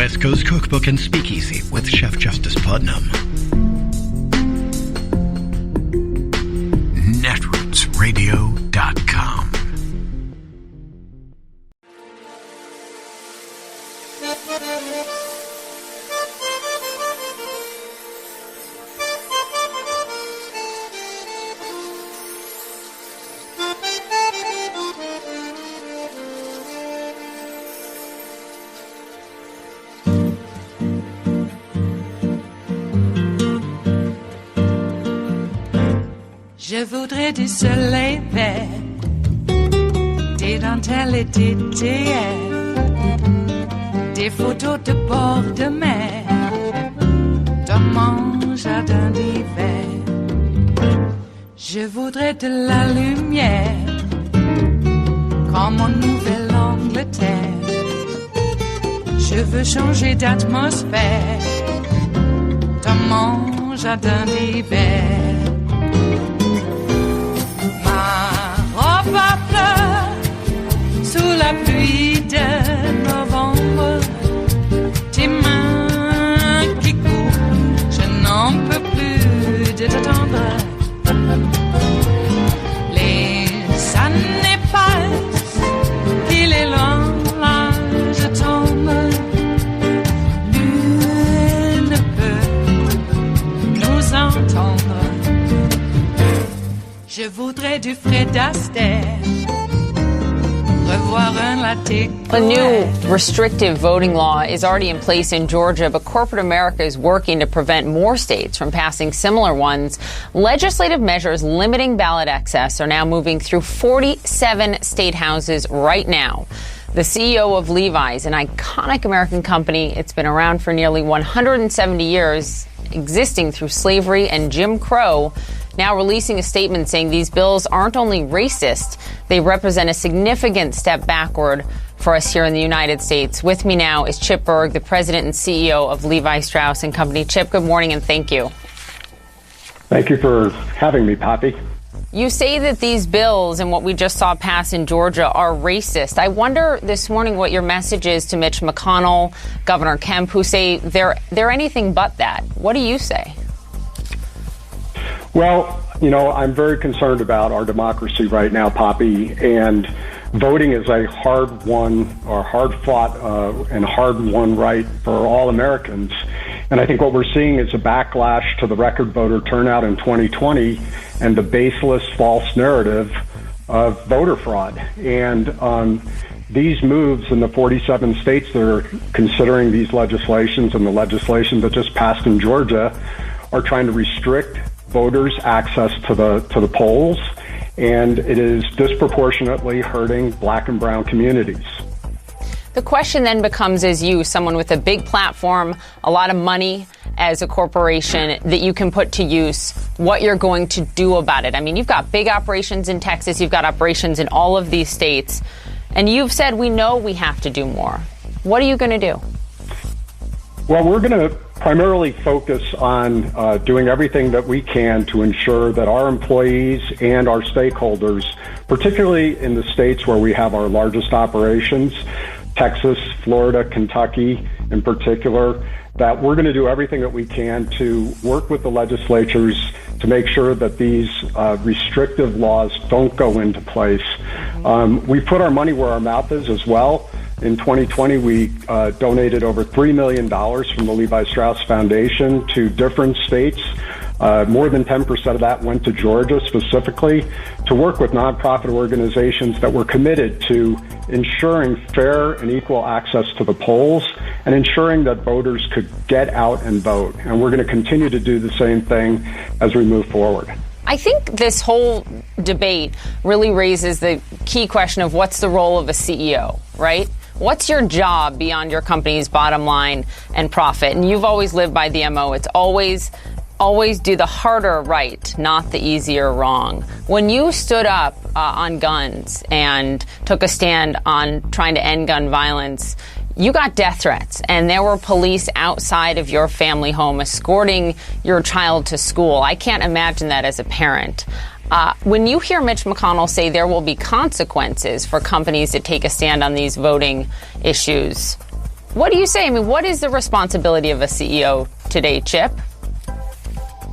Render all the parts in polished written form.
West Coast Cookbook and Speakeasy with Chef Justice Putnam. Netrootsradio.com. Je voudrais du soleil vert, des dentelles et des théières, des photos de bord de mer, dans mon jardin d'hiver. Je voudrais de la lumière, comme en Nouvelle-Angleterre. Je veux changer d'atmosphère, dans mon jardin d'hiver. Ma fleur sous la pluie de novembre, tes mains qui courent, je n'en peux plus de t'attendre. Les années passent, il est long, là je tombe. Nul ne peut nous entendre. Je voudrais du Fred Astaire, revoir un latte. A new restrictive voting law is already in place in Georgia, but corporate America is working to prevent more states from passing similar ones. Legislative measures limiting ballot access are now moving through 47 state houses right now. The CEO of Levi is an iconic American company. It's been around for nearly 170 years, existing through slavery and Jim Crow, now releasing a statement saying these bills aren't only racist, they represent a significant step backward for us here in the United States. With me now is Chip Bergh, the president and CEO of Levi Strauss & Company. Chip, good morning and thank you. Thank you for having me, Poppy. You say that these bills and what we just saw pass in Georgia are racist. I wonder this morning what your message is to Mitch McConnell, Governor Kemp, who say they're anything but that. What do you say? Well, I'm very concerned about our democracy right now, Poppy, and voting is a hard-won or hard-fought and hard-won right for all Americans. And I think what we're seeing is a backlash to the record voter turnout in 2020 and the baseless false narrative of voter fraud. And these moves in the 47 states that are considering these legislations and the legislation that just passed in Georgia are trying to restrict voters' access to the polls, and it is disproportionately hurting black and brown communities. The question then becomes, as you, someone with a big platform, a lot of money as a corporation that you can put to use, what you're going to do about it. I mean, you've got big operations in Texas, you've got operations in all of these states, and you've said we know we have to do more. What are you going to do? Well, we're going to primarily focus on doing everything that we can to ensure that our employees and our stakeholders, particularly in the states where we have our largest operations, Texas, Florida, Kentucky in particular, that we're going to do everything that we can to work with the legislatures to make sure that these restrictive laws don't go into place. We put our money where our mouth is as well. In 2020, we donated over $3 million from the Levi Strauss Foundation to different states. More than 10% of that went to Georgia specifically to work with nonprofit organizations that were committed to ensuring fair and equal access to the polls and ensuring that voters could get out and vote. And we're going to continue to do the same thing as we move forward. I think this whole debate really raises the key question of what's the role of a CEO, right? What's your job beyond your company's bottom line and profit? And you've always lived by the MO. It's always do the harder right, not the easier wrong. When you stood up on guns and took a stand on trying to end gun violence, you got death threats, and there were police outside of your family home escorting your child to school. I can't imagine that as a parent. When you hear Mitch McConnell say there will be consequences for companies that take a stand on these voting issues, What do you say? I mean, what is the responsibility of a CEO today, Chip?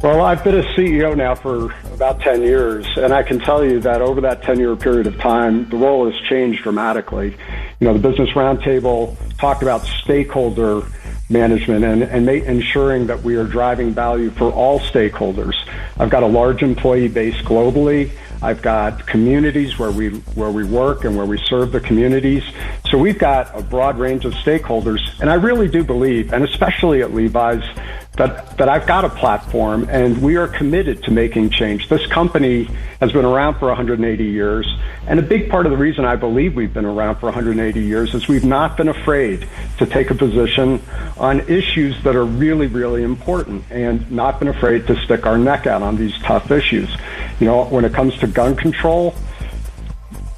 Well, I've been a CEO now for about 10 years, and I can tell you that over that 10-year period of time, the role has changed dramatically. You know, the Business Roundtable talked about stakeholder management and ensuring that we are driving value for all stakeholders. I've got a large employee base globally. I've got communities where we work and where we serve the communities. So we've got a broad range of stakeholders, and I really do believe, and especially at Levi's, that I've got a platform, and we are committed to making change. This company has been around for 180 years, and a big part of the reason I believe we've been around for 180 years is we've not been afraid to take a position on issues that are really, really important, and not been afraid to stick our neck out on these tough issues. You know, when it comes to gun control,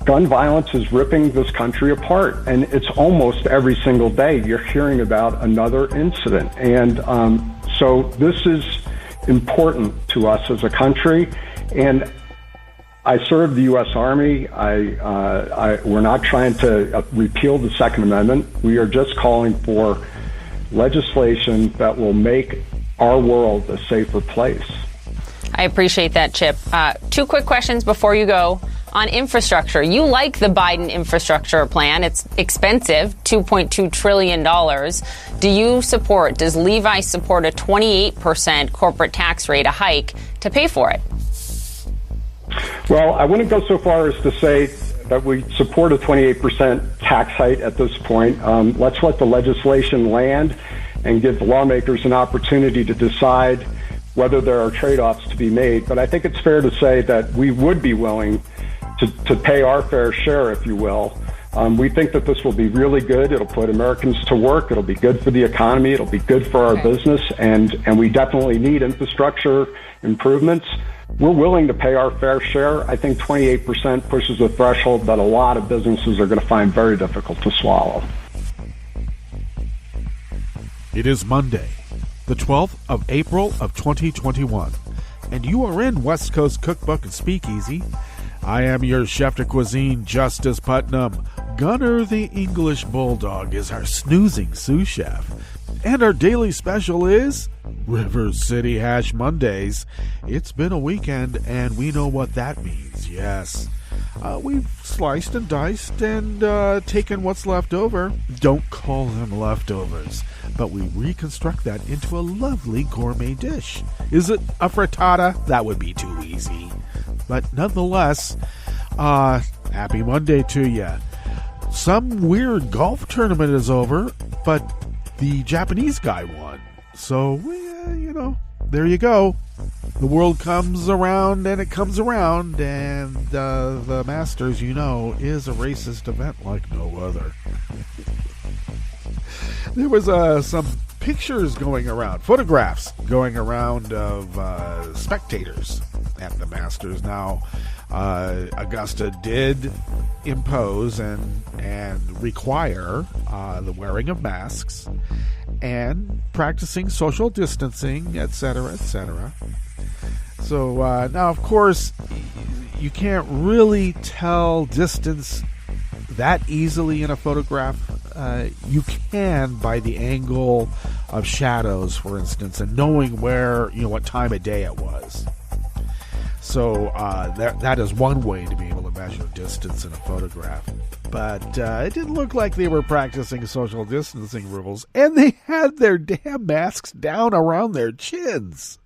gun violence is ripping this country apart, and it's almost every single day you're hearing about another incident. And so this is important to us as a country. And I serve the U.S. Army. We're not trying to repeal the Second Amendment. We are just calling for legislation that will make our world a safer place. I appreciate that, Chip. Two quick questions before you go. On infrastructure, you like the Biden infrastructure plan. It's expensive, $2.2 trillion. Does Levi support a 28% corporate tax rate, a hike, to pay for it? Well, I wouldn't go so far as to say that we support a 28% tax hike at this point. Let's let the legislation land and give lawmakers an opportunity to decide whether there are trade-offs to be made. But I think it's fair to say that we would be willing to pay our fair share, if you will. We think that this will be really good. It'll put Americans to work. It'll be good for the economy. It'll be good for our business. And we definitely need infrastructure improvements. We're willing to pay our fair share. I think 28% pushes a threshold that a lot of businesses are going to find very difficult to swallow. It is Monday, the 12th of April of 2021, and you are in West Coast Cookbook and Speakeasy. I am your chef de cuisine, Justice Putnam. Gunner the English Bulldog is our snoozing sous chef. And our daily special is River City Hash Mondays. It's been a weekend, and we know what that means, yes. We've sliced and diced and taken what's left over. Don't call them leftovers, but we reconstruct that into a lovely gourmet dish. Is it a frittata? That would be too easy. But nonetheless, happy Monday to you. Some weird golf tournament is over, but the Japanese guy won. So, there you go. The world comes around and it comes around, and the Masters, is a racist event like no other. There was some pictures going around, photographs going around of spectators at the Masters. Now, Augusta did impose and require the wearing of masks and practicing social distancing, etc., etc. So now, of course, you can't really tell distance that easily in a photograph. You can by the angle of shadows, for instance, and knowing where, what time of day it was. So that is one way to be able to measure distance in a photograph. But it didn't look like they were practicing social distancing rules, and they had their damn masks down around their chins.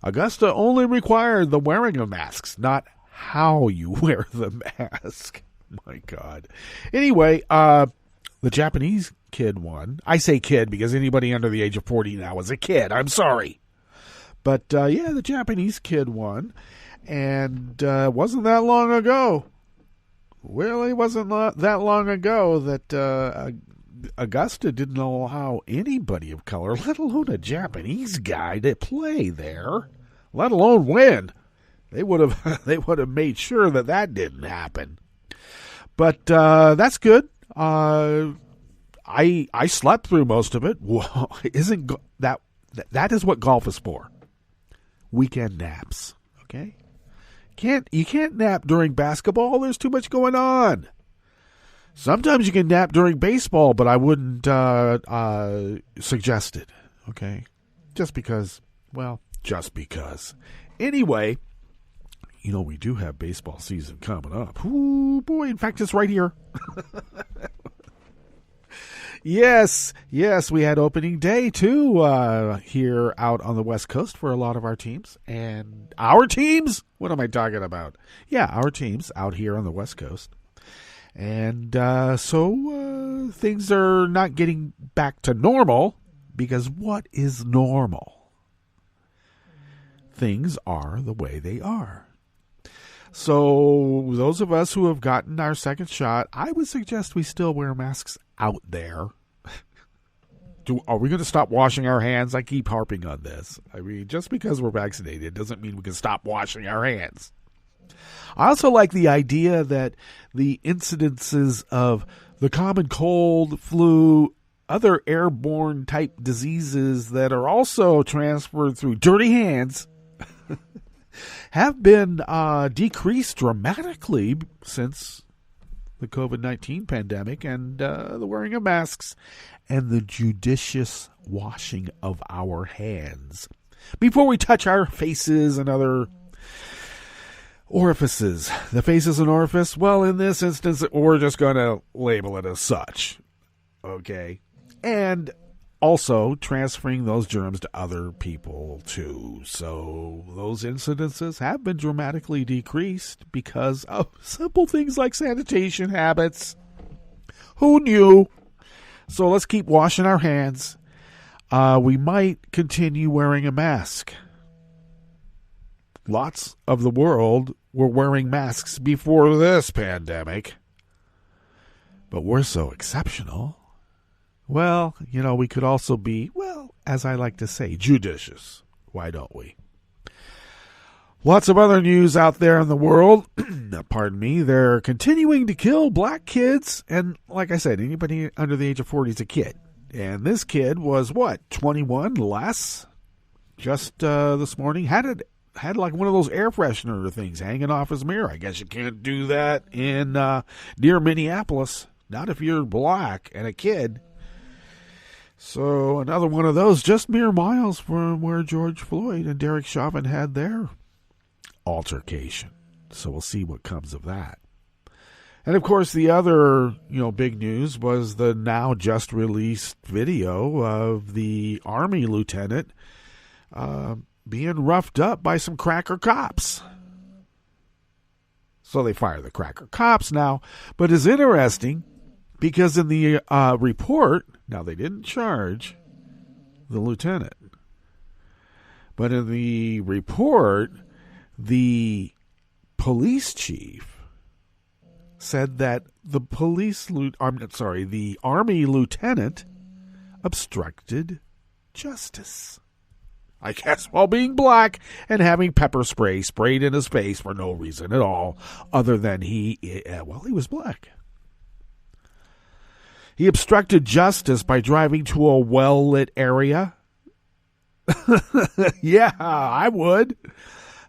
Augusta only required the wearing of masks, not how you wear the mask. My God. Anyway, the Japanese kid won. I say kid because anybody under the age of 40 now is a kid. I'm sorry. But, the Japanese kid won. And wasn't that long ago. Really wasn't that long ago that Augusta didn't allow anybody of color, let alone a Japanese guy, to play there, let alone win. They would have made sure that didn't happen. But that's good. I slept through most of it. Well, isn't that is what golf is for? Weekend naps. Okay, you can't nap during basketball. There's too much going on. Sometimes you can nap during baseball, but I wouldn't suggest it, okay? Just because. Anyway, we do have baseball season coming up. Ooh, boy, in fact, it's right here. Yes, we had opening day, too, here out on the West Coast for a lot of our teams. And our teams? What am I talking about? Yeah, our teams out here on the West Coast. And so things are not getting back to normal, because what is normal? Things are the way they are. So those of us who have gotten our second shot, I would suggest we still wear masks out there. Are we going to stop washing our hands? I keep harping on this. I mean, just because we're vaccinated doesn't mean we can stop washing our hands. I also like the idea that the incidences of the common cold, flu, other airborne type diseases that are also transferred through dirty hands have been decreased dramatically since the COVID-19 pandemic and the wearing of masks and the judicious washing of our hands before we touch our faces and other orifices. The face is an orifice? Well, in this instance, we're just going to label it as such. Okay? And also transferring those germs to other people, too. So those incidences have been dramatically decreased because of simple things like sanitation habits. Who knew? So let's keep washing our hands. We might continue wearing a mask. Lots of the world were wearing masks before this pandemic. But we're so exceptional. Well, we could also be, as I like to say, judicious. Why don't we? Lots of other news out there in the world. Pardon me. They're continuing to kill black kids. And like I said, anybody under the age of 40 is a kid. And this kid was, 21 less? Just this morning. Had like one of those air freshener things hanging off his mirror. I guess you can't do that in near Minneapolis. Not if you're black and a kid. So another one of those, just mere miles from where George Floyd and Derek Chauvin had their altercation. So we'll see what comes of that. And of course, the other, big news was the now just released video of the Army lieutenant being roughed up by some cracker cops. So they fire the cracker cops now. But it's interesting because in the report, now they didn't charge the lieutenant. But in the report, the police chief said that the Army lieutenant obstructed justice. I guess while being black and having pepper spray sprayed in his face for no reason at all, other than he was black. He obstructed justice by driving to a well-lit area. Yeah, I would.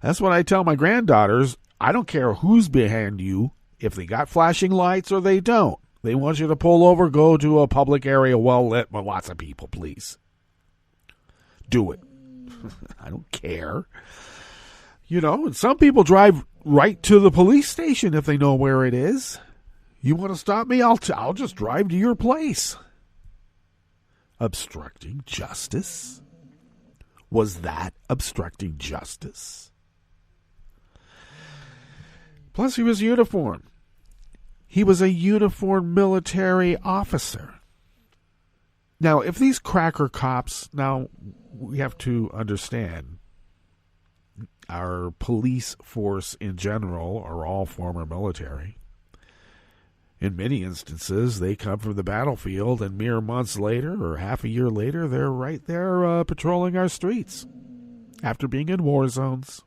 That's what I tell my granddaughters. I don't care who's behind you, if they got flashing lights or they don't. They want you to pull over, go to a public area well-lit with lots of people, please. Do it. I don't care. And some people drive right to the police station if they know where it is. You want to stop me? I'll just drive to your place. Obstructing justice? Was that obstructing justice? Plus, he was uniformed. He was a uniformed military officer. Now, if these cracker cops, now we have to understand, our police force in general are all former military. In many instances, they come from the battlefield, and mere months later or half a year later, they're right there patrolling our streets after being in war zones.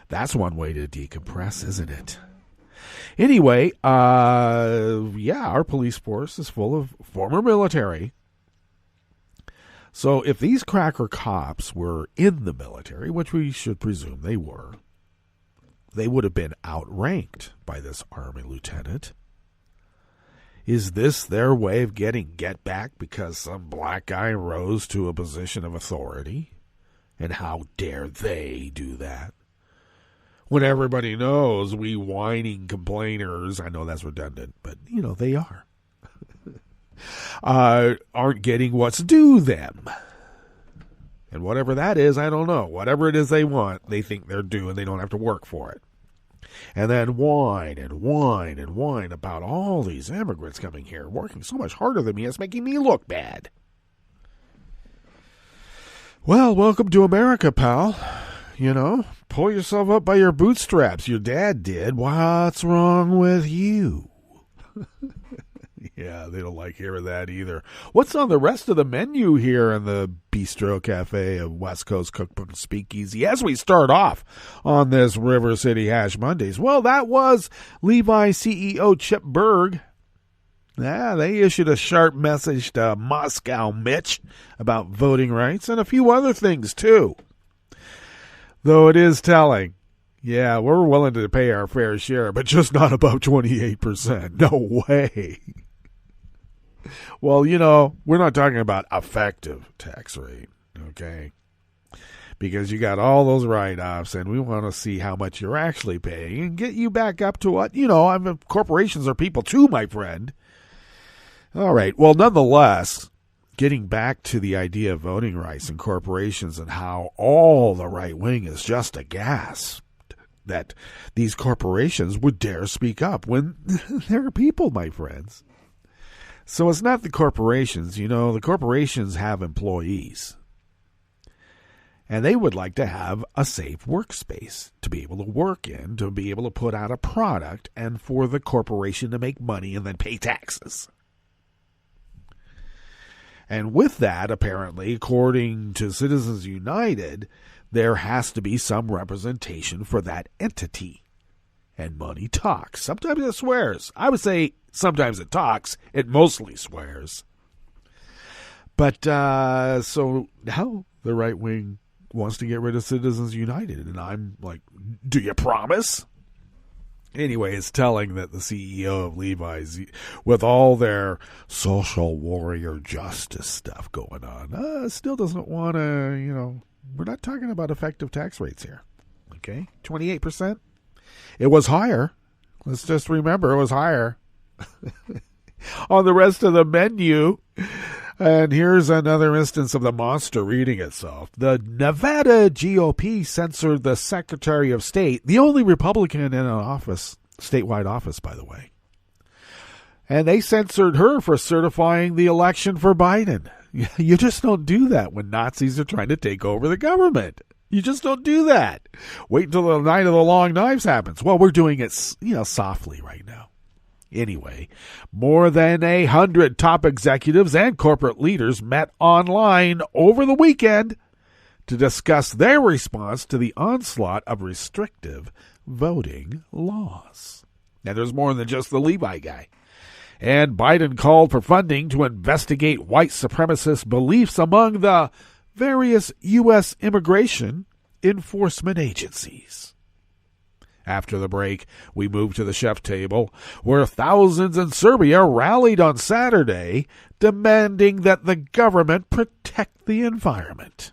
That's one way to decompress, isn't it? Anyway, our police force is full of former military. So if these cracker cops were in the military, which we should presume they were, they would have been outranked by this Army lieutenant. Is this their way of getting get back because some black guy rose to a position of authority? And how dare they do that? When everybody knows we whining complainers, I know that's redundant, but, they are, aren't getting what's due them. And whatever that is, I don't know. Whatever it is they want, they think they're due, and they don't have to work for it. And then whine and whine and whine about all these immigrants coming here, working so much harder than me, it's making me look bad. Well, welcome to America, pal. Pull yourself up by your bootstraps. Your dad did. What's wrong with you? Yeah, they don't like hearing that either. What's on the rest of the menu here in the Bistro Cafe of West Coast Cookbook and Speakeasy as we start off on this River City Hash Mondays? Well, that was Levi CEO Chip Bergh. Yeah, they issued a sharp message to Moscow Mitch about voting rights and a few other things, too. Though it is telling. Yeah, we're willing to pay our fair share, but just not above 28%. No way. Well, we're not talking about effective tax rate, okay? Because you got all those write-offs, and we want to see how much you're actually paying and get you back up to what, corporations are people too, my friend. All right, well, nonetheless, getting back to the idea of voting rights in corporations and how all the right wing is just aghast that these corporations would dare speak up when they're people, my friends. So it's not the corporations. The corporations have employees. And they would like to have a safe workspace to be able to work in, to be able to put out a product, and for the corporation to make money and then pay taxes. And with that, apparently, according to Citizens United, there has to be some representation for that entity. And money talks. Sometimes it swears. I would say sometimes it talks. It mostly swears. But so now the right wing wants to get rid of Citizens United. And I'm like, do you promise? Anyway, it's telling that the CEO of Levi's, with all their social warrior justice stuff going on, still doesn't want to, we're not talking about effective tax rates here. Okay? 28%? It was higher. Let's just remember it was higher. On the rest of the menu, and here's another instance of the monster reading itself. The Nevada GOP censored the Secretary of State, the only Republican in an office, statewide office, by the way. And they censored her for certifying the election for Biden. You just don't do that when Nazis are trying to take over the government. You just don't do that. Wait until the night of the long knives happens. Well, we're doing it, softly right now. Anyway, more than 100 top executives and corporate leaders met online over the weekend to discuss their response to the onslaught of restrictive voting laws. Now, there's more than just the Levi guy. And Biden called for funding to investigate white supremacist beliefs among the various U.S. immigration enforcement agencies. After the break, we move to the chef table, where thousands in Serbia rallied on Saturday, demanding that the government protect the environment.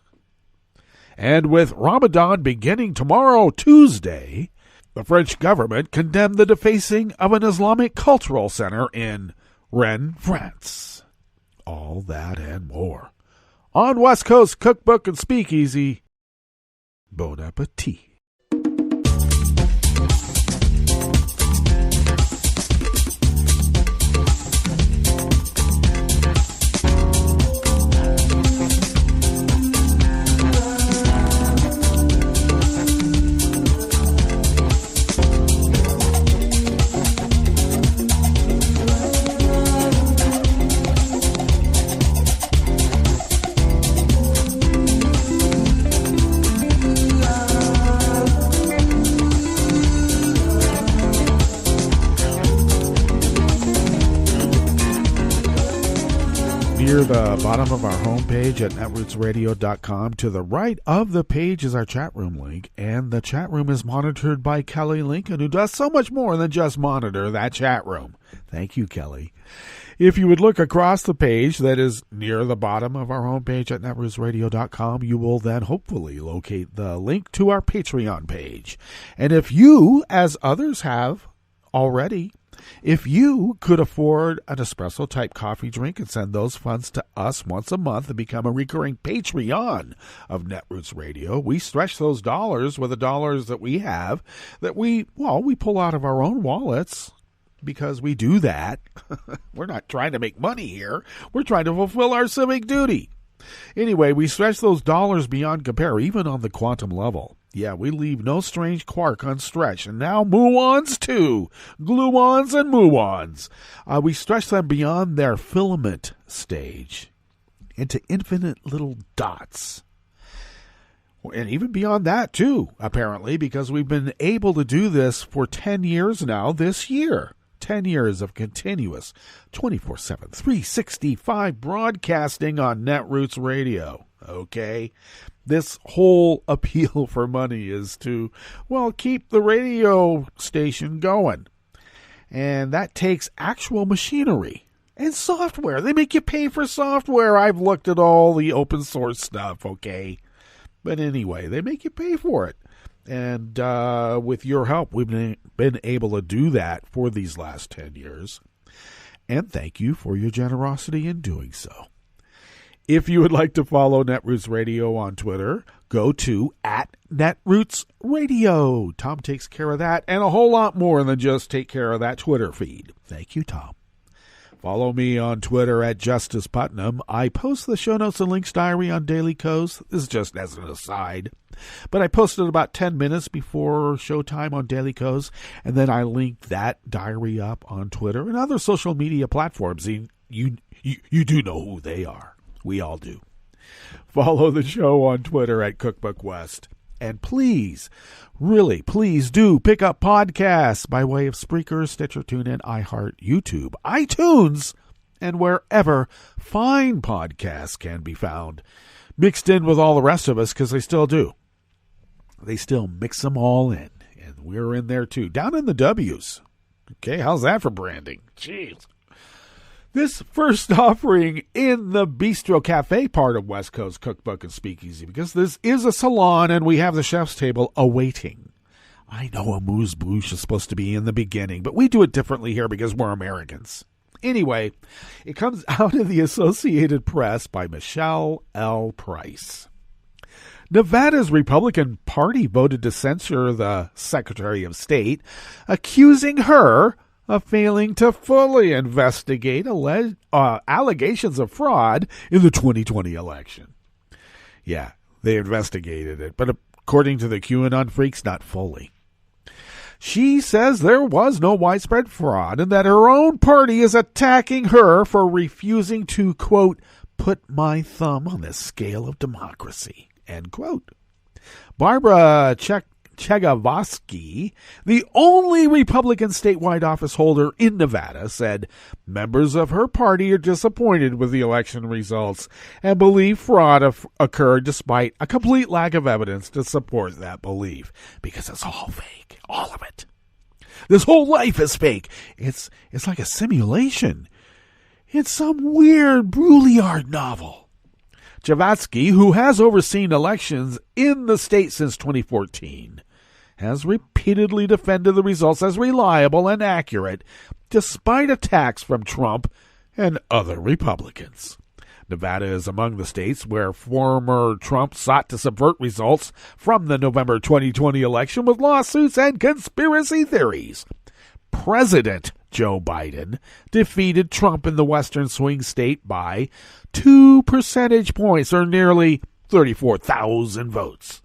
And with Ramadan beginning tomorrow, Tuesday, the French government condemned the defacing of an Islamic cultural center in Rennes, France. All that and more on West Coast Cookbook and Speakeasy. Bon appetit. near the bottom of our homepage at netrootsradio.com. To the right of the page is our chat room link, and the chat room is monitored by Kelly Lincoln, who does so much more than just monitor that chat room. Thank you, Kelly. If you would look across the page that is near the bottom of our homepage at netrootsradio.com, you will then hopefully locate the link to our Patreon page. And if you, as others have already, if you could afford an espresso-type coffee drink and send those funds to us once a month and become a recurring Patreon of Netroots Radio, we stretch those dollars with the dollars that we have that we pull out of our own wallets because we do that. We're not trying to make money here. We're trying to fulfill our civic duty. Anyway, we stretch those dollars beyond compare, even on the quantum level. Yeah, we leave no strange quark unstretched. And now muons too. Gluons and muons. We stretch them beyond their filament stage into infinite little dots. And even beyond that too, apparently, because we've been able to do this for 10 years now this year. 10 years of continuous 24/7, 365 broadcasting on Netroots Radio. Okay? This whole appeal for money is to, keep the radio station going. And that takes actual machinery and software. They make you pay for software. I've looked at all the open source stuff, okay? But anyway, they make you pay for it. And with your help, we've been able to do that for these last 10 years. And thank you for your generosity in doing so. If you would like to follow Netroots Radio on Twitter, go to @NetrootsRadio. Tom takes care of that and a whole lot more than just take care of that Twitter feed. Thank you, Tom. Follow me on Twitter at Justice Putnam. I post the show notes and links diary on Daily Kos. This is just as an aside. But I posted about 10 minutes before showtime on Daily Kos, and then I linked that diary up on Twitter and other social media platforms. You do know who they are. We all do. Follow the show on Twitter at Cookbook West. And please, really, please do pick up podcasts by way of Spreaker, Stitcher, TuneIn, iHeart, YouTube, iTunes, and wherever fine podcasts can be found. Mixed in with all the rest of us, because they still do. They still mix them all in. And we're in there too. Down in the W's. Okay, how's that for branding? Jeez. This first offering in the Bistro Cafe part of West Coast Cookbook and Speakeasy, because this is a salon and we have the chef's table awaiting. I know amuse-bouche is supposed to be in the beginning, but we do it differently here because we're Americans. Anyway, it comes out of the Associated Press by Michelle L. Price. Nevada's Republican Party voted to censure the Secretary of State, accusing her of failing to fully investigate allegations of fraud in the 2020 election. Yeah, they investigated it, but according to the QAnon freaks, not fully. She says there was no widespread fraud and that her own party is attacking her for refusing to, quote, put my thumb on the scale of democracy, end quote. Barbara Chegavosky, the only Republican statewide office holder in Nevada, said members of her party are disappointed with the election results and believe fraud occurred despite a complete lack of evidence to support that belief, because it's all fake, all of it. This whole life is fake. It's like a simulation. It's some weird Brouillard novel. Chavatsky, who has overseen elections in the state since 2014, has repeatedly defended the results as reliable and accurate, despite attacks from Trump and other Republicans. Nevada is among the states where former Trump sought to subvert results from the November 2020 election with lawsuits and conspiracy theories. President Joe Biden defeated Trump in the western swing state by 2 percentage points, or nearly 34,000 votes.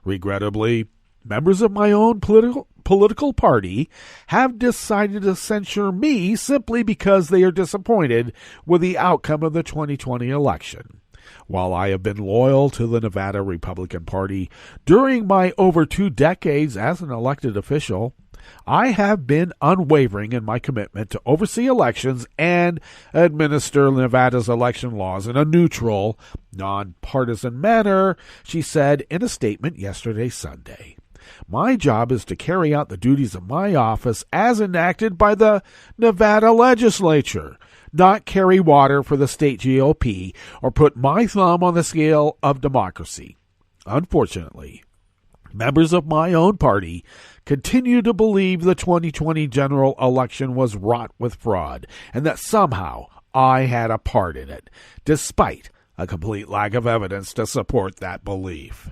Regrettably, members of my own political party have decided to censure me simply because they are disappointed with the outcome of the 2020 election. While I have been loyal to the Nevada Republican Party during my over 2 decades as an elected official, I have been unwavering in my commitment to oversee elections and administer Nevada's election laws in a neutral, nonpartisan manner, she said in a statement yesterday, Sunday. My job is to carry out the duties of my office as enacted by the Nevada legislature, not carry water for the state GOP or put my thumb on the scale of democracy. Unfortunately, members of my own party continue to believe the 2020 general election was wrought with fraud and that somehow I had a part in it, despite a complete lack of evidence to support that belief.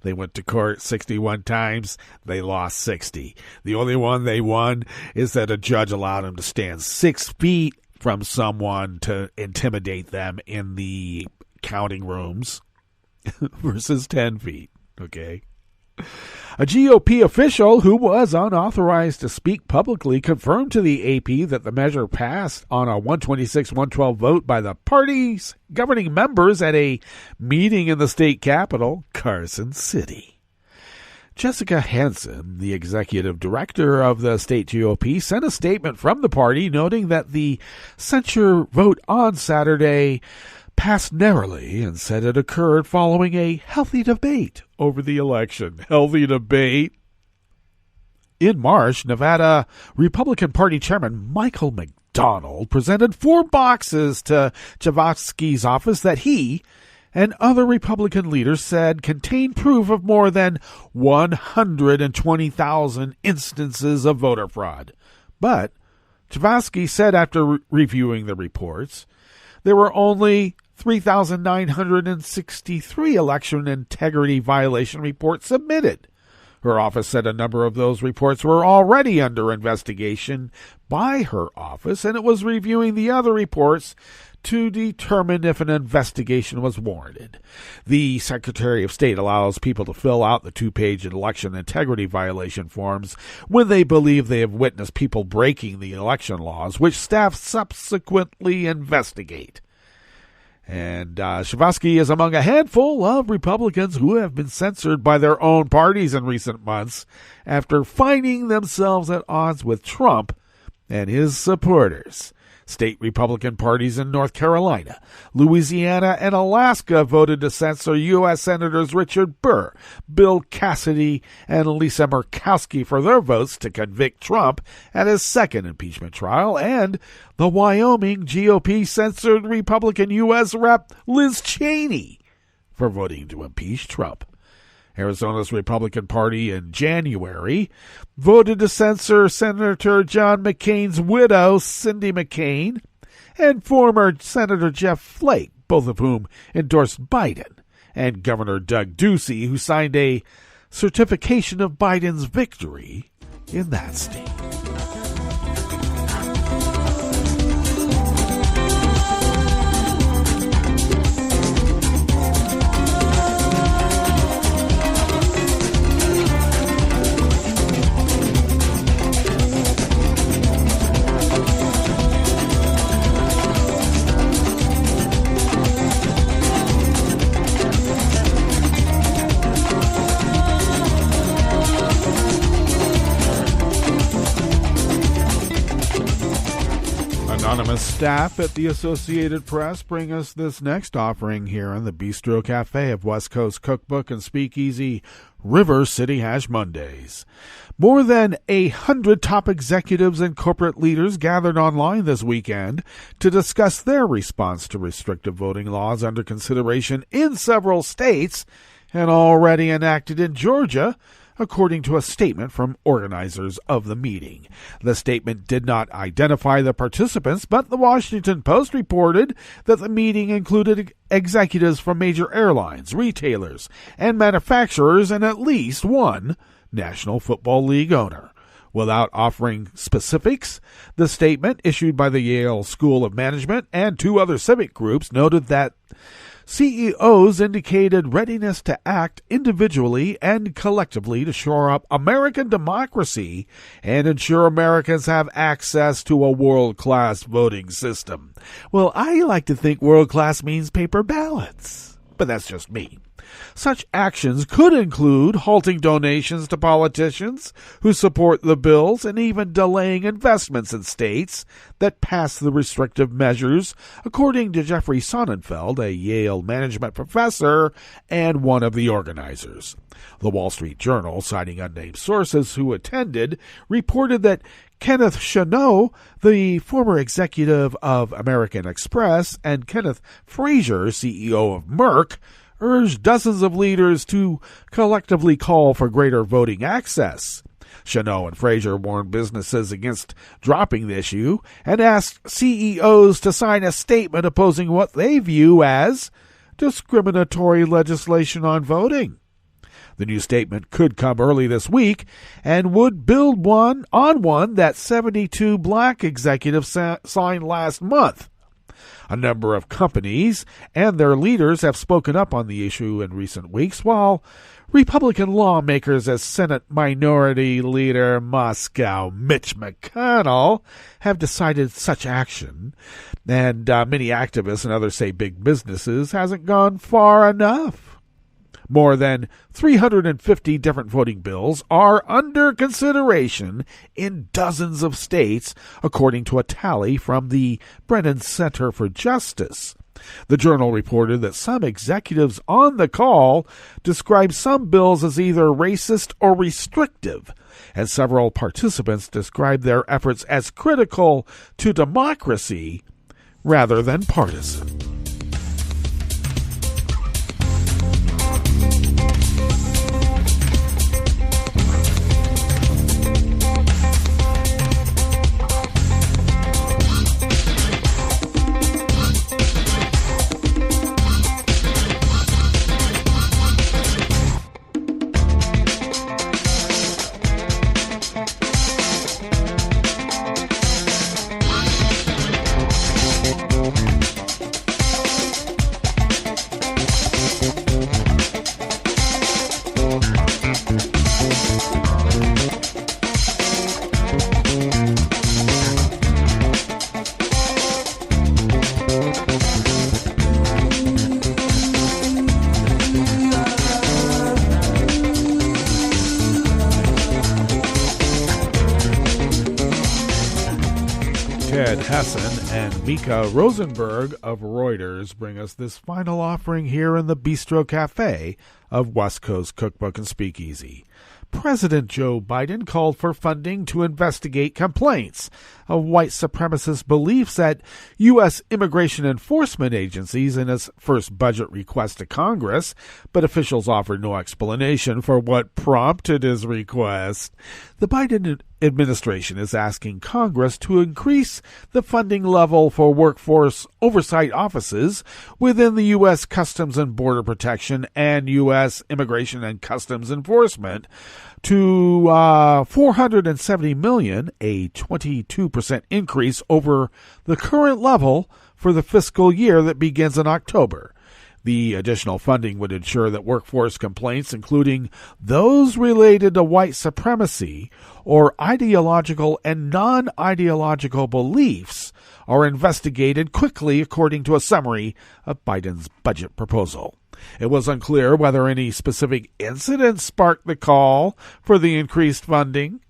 They went to court 61 times. They lost 60. The only one they won is that a judge allowed them to stand 6 feet from someone to intimidate them in the counting rooms versus 10 feet. Okay. A GOP official who was unauthorized to speak publicly confirmed to the AP that the measure passed on a 126-112 vote by the party's governing members at a meeting in the state capital, Carson City. Jessica Hansen, the executive director of the state GOP, sent a statement from the party noting that the censure vote on Saturday passed narrowly and said it occurred following a healthy debate over the election. Healthy debate? In March, Nevada Republican Party Chairman Michael McDonald presented 4 boxes to Chavatsky's office that he and other Republican leaders said contained proof of more than 120,000 instances of voter fraud. But Chavatsky said after reviewing the reports, there were only 3,963 election integrity violation reports submitted. Her office said a number of those reports were already under investigation by her office, and it was reviewing the other reports to determine if an investigation was warranted. The Secretary of State allows people to fill out the 2-page election integrity violation forms when they believe they have witnessed people breaking the election laws, which staff subsequently investigate. And Chavatsky is among a handful of Republicans who have been censored by their own parties in recent months after finding themselves at odds with Trump and his supporters. State Republican parties in North Carolina, Louisiana, and Alaska voted to censor U.S. Senators Richard Bergh, Bill Cassidy, and Lisa Murkowski for their votes to convict Trump at his second impeachment trial, and the Wyoming GOP censored Republican U.S. Rep. Liz Cheney for voting to impeach Trump. Arizona's Republican Party in January voted to censor Senator John McCain's widow, Cindy McCain, and former Senator Jeff Flake, both of whom endorsed Biden, and Governor Doug Ducey, who signed a certification of Biden's victory in that state. Anonymous staff at the Associated Press bring us this next offering here on the Bistro Cafe of West Coast Cookbook and Speakeasy River City Hash Mondays. More than 100 top executives and corporate leaders gathered online this weekend to discuss their response to restrictive voting laws under consideration in several states and already enacted in Georgia, according to a statement from organizers of the meeting. The statement did not identify the participants, but the Washington Post reported that the meeting included executives from major airlines, retailers, and manufacturers, and at least one National Football League owner. Without offering specifics, the statement issued by the Yale School of Management and 2 other civic groups noted that CEOs indicated readiness to act individually and collectively to shore up American democracy and ensure Americans have access to a world-class voting system. Well, I like to think world-class means paper ballots. but that's just me. Such actions could include halting donations to politicians who support the bills and even delaying investments in states that pass the restrictive measures, according to Jeffrey Sonnenfeld, a Yale management professor and one of the organizers. The Wall Street Journal, citing unnamed sources who attended, reported that Kenneth Chenault, the former executive of American Express, and Kenneth Frazier, CEO of Merck, urged dozens of leaders to collectively call for greater voting access. Chenault and Frazier warned businesses against dropping the issue and asked CEOs to sign a statement opposing what they view as discriminatory legislation on voting. The new statement could come early this week and would build on one that 72 black executives signed last month. A number of companies and their leaders have spoken up on the issue in recent weeks, while Republican lawmakers, as Senate Minority Leader Moscow Mitch McConnell, have decided such action, and many activists and others say big businesses hasn't gone far enough. More than 350 different voting bills are under consideration in dozens of states, according to a tally from the Brennan Center for Justice. The Journal reported that some executives on the call described some bills as either racist or restrictive, and several participants described their efforts as critical to democracy rather than partisan. And Mika Rosenberg of Reuters bring us this final offering here in the Bistro Cafe of West Coast Cookbook and Speakeasy. President Joe Biden called for funding to investigate complaints of white supremacist beliefs at U.S. immigration enforcement agencies in his first budget request to Congress, but officials offered no explanation for what prompted his request. The Biden administration is asking Congress to increase the funding level for workforce oversight offices within the U.S. Customs and Border Protection and U.S. Immigration and Customs Enforcement to $470 million, a 22% increase over the current level for the fiscal year that begins in October. The additional funding would ensure that workforce complaints, including those related to white supremacy or ideological and non-ideological beliefs, are investigated quickly, according to a summary of Biden's budget proposal. It was unclear whether any specific incident sparked the call for the increased funding.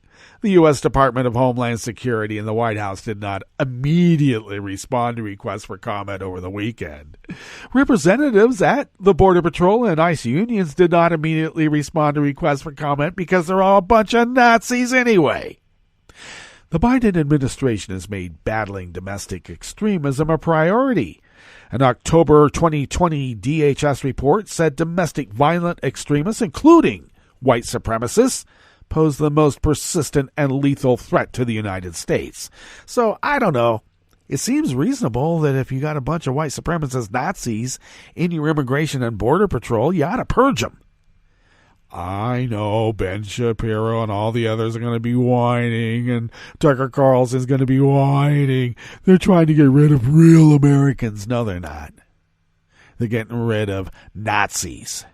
The U.S. Department of Homeland Security and the White House did not immediately respond to requests for comment over the weekend. Representatives at the Border Patrol and ICE unions did not immediately respond to requests for comment because they're all a bunch of Nazis anyway. The Biden administration has made battling domestic extremism a priority. An October 2020 DHS report said domestic violent extremists, including white supremacists, pose the most persistent and lethal threat to the United States. So, I don't know. It seems reasonable that if you got a bunch of white supremacist Nazis in your immigration and border patrol, you ought to purge them. I know Ben Shapiro and all the others are going to be whining, and Tucker Carlson's going to be whining. They're trying to get rid of real Americans. No, they're not. They're getting rid of Nazis.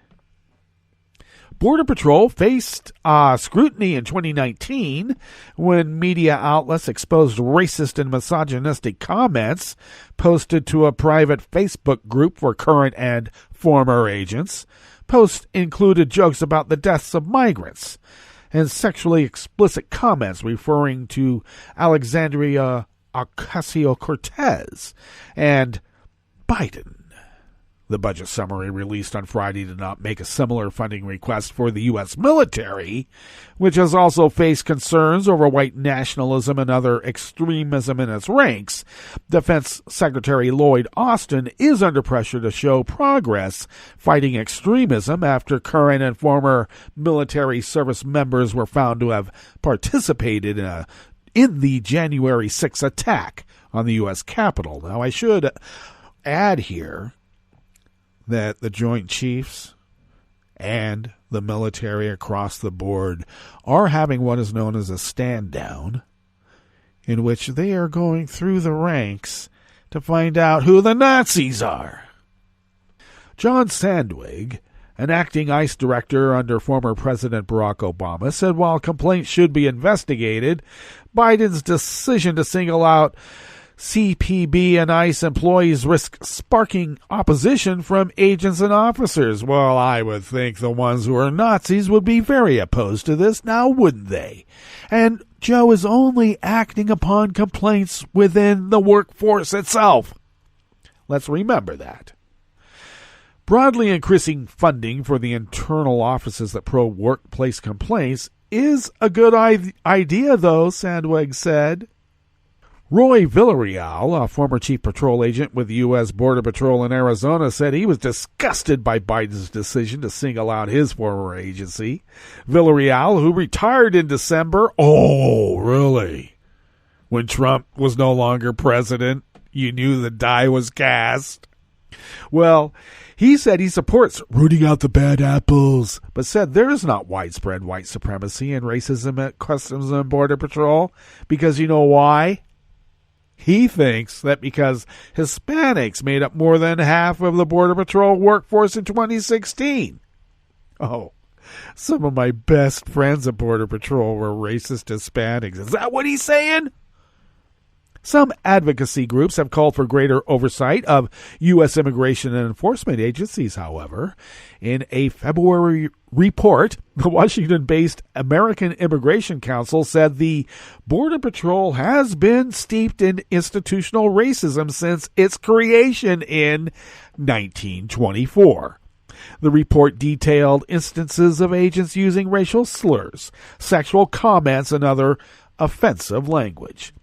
Border Patrol faced scrutiny in 2019 when media outlets exposed racist and misogynistic comments posted to a private Facebook group for current and former agents. Posts included jokes about the deaths of migrants and sexually explicit comments referring to Alexandria Ocasio-Cortez and Biden. The budget summary released on Friday did not make a similar funding request for the U.S. military, which has also faced concerns over white nationalism and other extremism in its ranks. Defense Secretary Lloyd Austin is under pressure to show progress fighting extremism after current and former military service members were found to have participated in the January 6th attack on the U.S. Capitol. Now, I should add here that the Joint Chiefs and the military across the board are having what is known as a stand down, in which they are going through the ranks to find out who the Nazis are. John Sandwig, an acting ICE director under former President Barack Obama, said while complaints should be investigated, Biden's decision to single out CPB and ICE employees risk sparking opposition from agents and officers. Well, I would think the ones who are Nazis would be very opposed to this, now wouldn't they? And Joe is only acting upon complaints within the workforce itself. Let's remember that. Broadly increasing funding for the internal offices that probe workplace complaints is a good idea, though, Sandwig said. Roy Villarreal, a former chief patrol agent with the U.S. Border Patrol in Arizona, said he was disgusted by Biden's decision to single out his former agency. Villarreal, who retired in December, oh, really? When Trump was no longer president, you knew the die was cast? Well, he said he supports rooting out the bad apples, but said there is not widespread white supremacy and racism at Customs and Border Patrol, because you know why? He thinks that because Hispanics made up more than half of the Border Patrol workforce in 2016. Oh, some of my best friends at Border Patrol were racist Hispanics. Is that what he's saying? Some advocacy groups have called for greater oversight of U.S. immigration and enforcement agencies, however. In a February report, the Washington-based American Immigration Council said the Border Patrol has been steeped in institutional racism since its creation in 1924. The report detailed instances of agents using racial slurs, sexual comments, and other offensive language.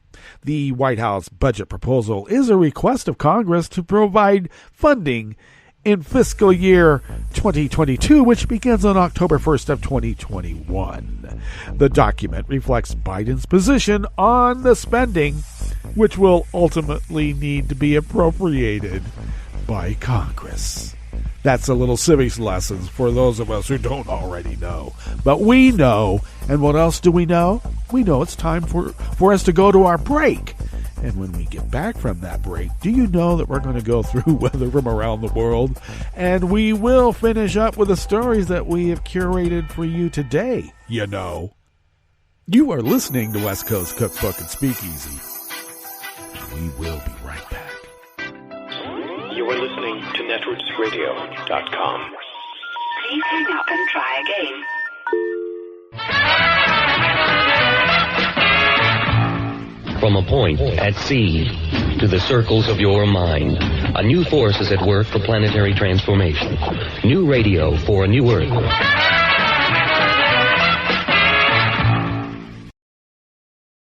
The White House budget proposal is a request of Congress to provide funding in fiscal year 2022, which begins on October 1st of 2021. The document reflects Biden's position on the spending, which will ultimately need to be appropriated by Congress. That's a little civics lessons for those of us who don't already know. But we know. And what else do we know? We know it's time for us to go to our break. And when we get back from that break, do you know that we're going to go through weather from around the world? And we will finish up with the stories that we have curated for you today, you know. You are listening to West Coast Cookbook and Speakeasy. We will be right back. You are listening to netrootsradio.com. Please hang up and try again. From a point at sea to the circles of your mind, a new force is at work for planetary transformation. New radio for a new Earth.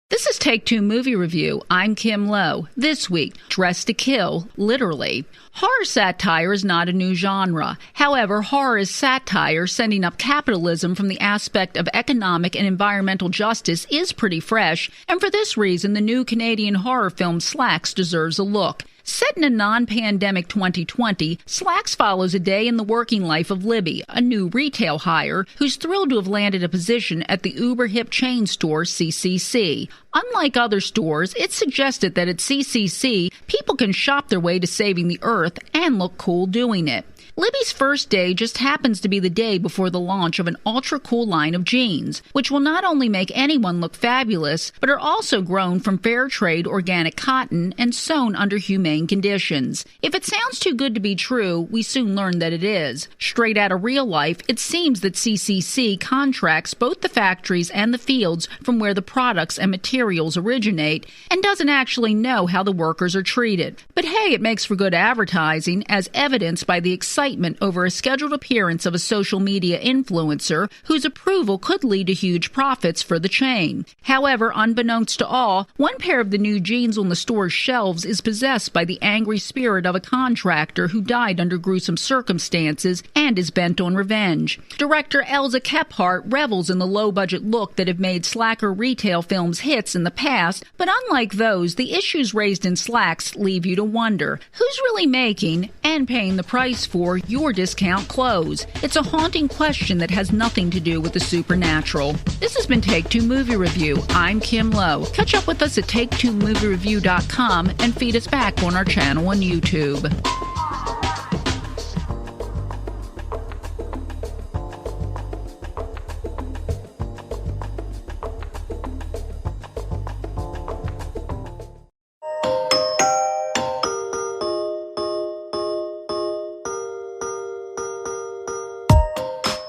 This is Take Two Movie Review. I'm Kim Lowe. This week, Dressed to Kill, literally. Horror satire is not a new genre. However, horror is satire sending up capitalism from the aspect of economic and environmental justice is pretty fresh, and for this reason, the new Canadian horror film Slacks deserves a look. Set in a non-pandemic 2020, Slacks follows a day in the working life of Libby, a new retail hire who's thrilled to have landed a position at the uber-hip chain store CCC. Unlike other stores, it's suggested that at CCC, people can shop their way to saving the earth and look cool doing it. Libby's first day just happens to be the day before the launch of an ultra-cool line of jeans, which will not only make anyone look fabulous, but are also grown from fair trade organic cotton and sewn under humane conditions. If it sounds too good to be true, we soon learn that it is. Straight out of real life, it seems that CCC contracts both the factories and the fields from where the products and materials originate and doesn't actually know how the workers are treated. But hey, it makes for good advertising, as evidenced by the excitement over a scheduled appearance of a social media influencer whose approval could lead to huge profits for the chain. However, unbeknownst to all, one pair of the new jeans on the store's shelves is possessed by the angry spirit of a contractor who died under gruesome circumstances and is bent on revenge. Director Elza Kephart revels in the low-budget look that have made slacker retail films hits in the past, but unlike those, the issues raised in slacks leave you to wonder, who's really making and paying the price for your discount clothes? It's a haunting question that has nothing to do with the supernatural. This has been Take Two Movie Review. I'm Kim Lowe. Catch up with us at take2moviereview.com and feed us back on our channel on YouTube.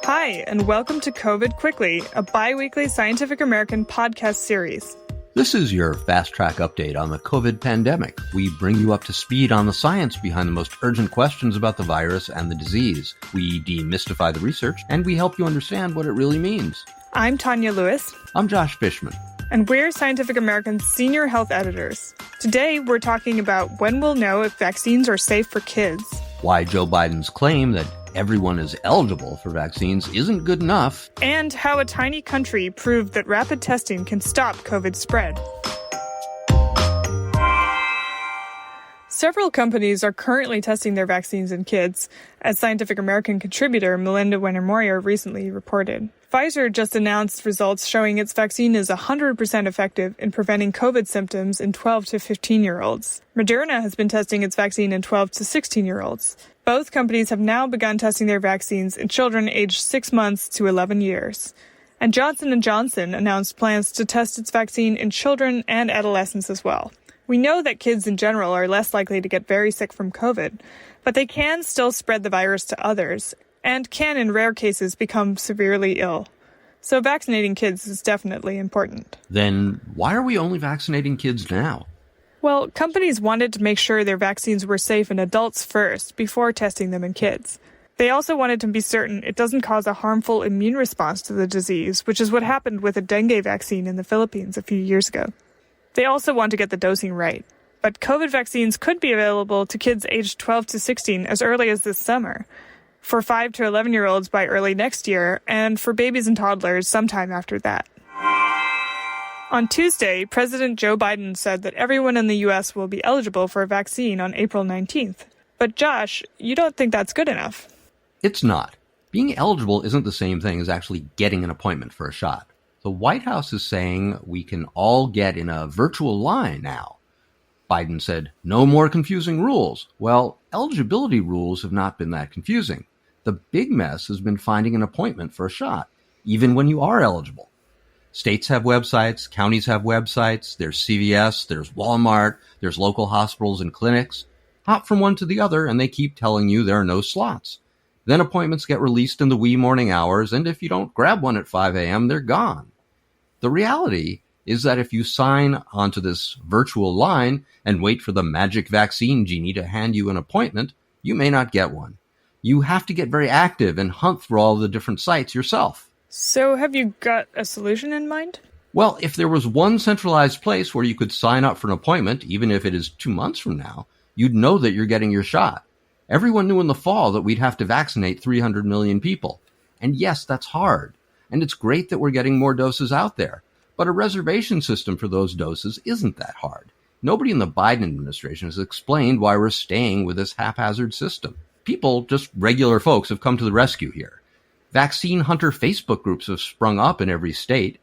Hi, and welcome to COVID Quickly, a bi-weekly Scientific American podcast series. This is your Fast Track update on the COVID pandemic. We bring you up to speed on the science behind the most urgent questions about the virus and the disease. We demystify the research, and we help you understand what it really means. I'm Tanya Lewis. I'm Josh Fishman. And we're Scientific American's senior health editors. Today, we're talking about when we'll know if vaccines are safe for kids. Why Joe Biden's claim that everyone is eligible for vaccines isn't good enough. And how a tiny country proved that rapid testing can stop COVID spread. Several companies are currently testing their vaccines in kids, as Scientific American contributor Melinda Wenner-Moyer recently reported. Pfizer just announced results showing its vaccine is 100% effective in preventing COVID symptoms in 12 to 15-year-olds. Moderna has been testing its vaccine in 12 to 16-year-olds. Both companies have now begun testing their vaccines in children aged 6 months to 11 years. And Johnson & Johnson announced plans to test its vaccine in children and adolescents as well. We know that kids in general are less likely to get very sick from COVID, but they can still spread the virus to others and can, in rare cases, become severely ill. So vaccinating kids is definitely important. Then why are we only vaccinating kids now? Well, companies wanted to make sure their vaccines were safe in adults first before testing them in kids. They also wanted to be certain it doesn't cause a harmful immune response to the disease, which is what happened with a dengue vaccine in the Philippines a few years ago. They also want to get the dosing right. But COVID vaccines could be available to kids aged 12 to 16 as early as this summer, for 5 to 11-year-olds by early next year, and for babies and toddlers sometime after that. On Tuesday, President Joe Biden said that everyone in the U.S. will be eligible for a vaccine on April 19th. But Josh, you don't think that's good enough? It's not. Being eligible isn't the same thing as actually getting an appointment for a shot. The White House is saying we can all get in a virtual line now. Biden said, no more confusing rules. Well, eligibility rules have not been that confusing. The big mess has been finding an appointment for a shot, even when you are eligible. States have websites, counties have websites, there's CVS, there's Walmart, there's local hospitals and clinics. Hop from one to the other and they keep telling you there are no slots. Then appointments get released in the wee morning hours, and if you don't grab one at 5 a.m., they're gone. The reality is that if you sign onto this virtual line and wait for the magic vaccine genie to hand you an appointment, you may not get one. You have to get very active and hunt through all the different sites yourself. So have you got a solution in mind? Well, if there was one centralized place where you could sign up for an appointment, even if it is 2 months from now, you'd know that you're getting your shot. Everyone knew in the fall that we'd have to vaccinate 300 million people. And yes, that's hard. And it's great that we're getting more doses out there. But a reservation system for those doses isn't that hard. Nobody in the Biden administration has explained why we're staying with this haphazard system. People, just regular folks, have come to the rescue here. Vaccine hunter Facebook groups have sprung up in every state.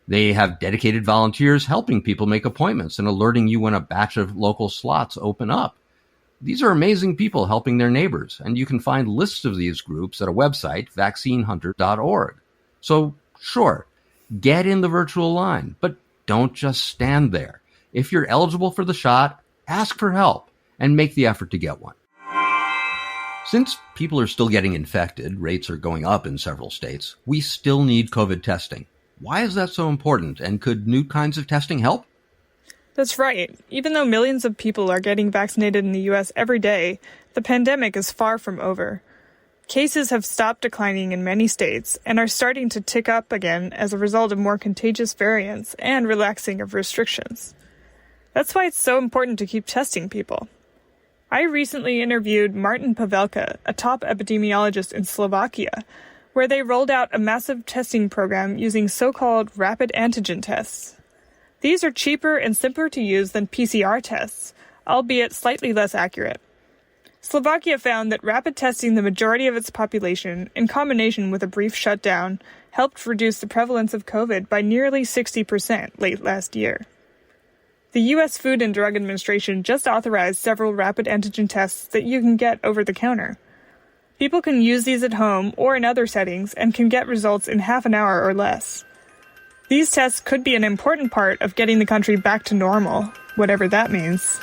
They have dedicated volunteers helping people make appointments and alerting you when a batch of local slots open up. These are amazing people helping their neighbors, and you can find lists of these groups at a website, vaccinehunter.org. So, sure, get in the virtual line, but don't just stand there. If you're eligible for the shot, ask for help and make the effort to get one. Since people are still getting infected, rates are going up in several states, we still need COVID testing. Why is that so important, and could new kinds of testing help? That's right. Even though millions of people are getting vaccinated in the U.S. every day, the pandemic is far from over. Cases have stopped declining in many states and are starting to tick up again as a result of more contagious variants and relaxing of restrictions. That's why it's so important to keep testing people. I recently interviewed Martin Pavelka, a top epidemiologist in Slovakia, where they rolled out a massive testing program using so-called rapid antigen tests. These are cheaper and simpler to use than PCR tests, albeit slightly less accurate. Slovakia found that rapid testing the majority of its population, in combination with a brief shutdown, helped reduce the prevalence of COVID by nearly 60% late last year. The U.S. Food and Drug Administration just authorized several rapid antigen tests that you can get over the counter. People can use these at home or in other settings and can get results in half an hour or less. These tests could be an important part of getting the country back to normal, whatever that means.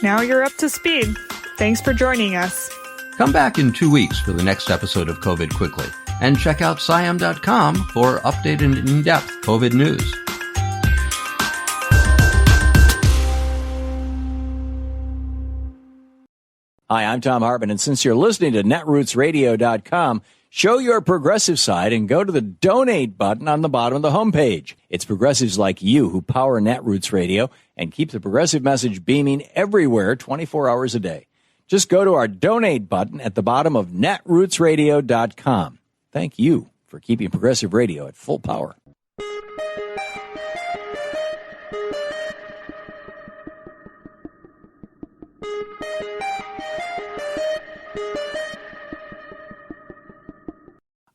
Now you're up to speed. Thanks for joining us. Come back in 2 weeks for the next episode of COVID Quickly, and check out SciAm.com for updated and in-depth COVID news. Hi, I'm Tom Hartman, and since you're listening to netrootsradio.com, show your progressive side and go to the donate button on the bottom of the homepage. It's progressives like you who power Netroots Radio and keep the progressive message beaming everywhere 24 hours a day. Just go to our donate button at the bottom of netrootsradio.com. Thank you for keeping progressive radio at full power.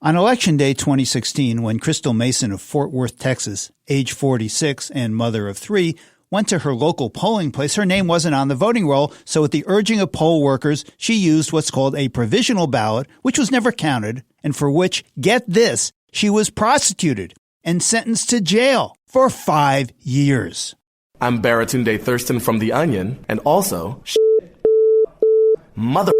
On Election Day 2016, when Crystal Mason of Fort Worth, Texas, age 46 and mother of 3, went to her local polling place, her name wasn't on the voting roll, so at the urging of poll workers, she used what's called a provisional ballot, which was never counted, and for which, get this, she was prosecuted and sentenced to jail for 5 years. I'm Baratunde Thurston from The Onion, and also, mother.